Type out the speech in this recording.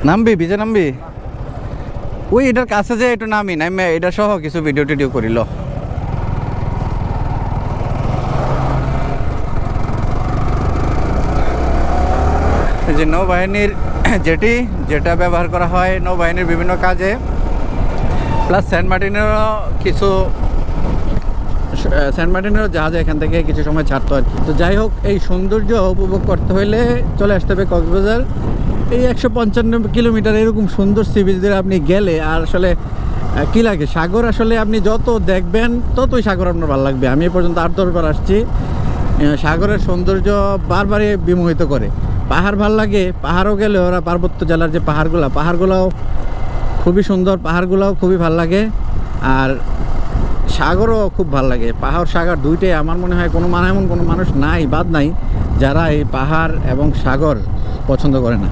নামবি বিজে নামবি ওই এটার কাছে যে একটু নামি নামে এটা সহ কিছু ভিডিও টিডিও করিল। যে নৌবাহিনীর যেটা ব্যবহার করা হয় নৌবাহিনীর বিভিন্ন কাজে, প্লাস সেন্ট মার্টিনেরও জাহাজে এখান থেকে কিছু সময় ছাড়তো আর কি। তো যাই হোক, এই সৌন্দর্য উপভোগ করতে হলে চলে আসতে হবে কক্সবাজার। এই 155 কিলোমিটার এরকম সুন্দর সি বিচ দিয়ে আপনি গেলে আর আসলে কী লাগে, সাগর আসলে আপনি যত দেখবেন ততই সাগর আপনার ভালো লাগবে। আমি এ পর্যন্ত 8-10 বার আসছি। সাগরের সৌন্দর্য বারবারই বিমোহিত করে। পাহাড় ভাল লাগে, পাহাড়ও গেলে ওরা পার্বত্য জেলার যে পাহাড়গুলোও খুবই সুন্দর, পাহাড়গুলোও খুবই ভাল লাগে। আর সাগরও খুব ভাল লাগে। পাহাড় সাগর দুইটাই আমার মনে হয় এমন কোনো মানুষ নাই, বাদ নাই যারা এই পাহাড় এবং সাগর পছন্দ করে না।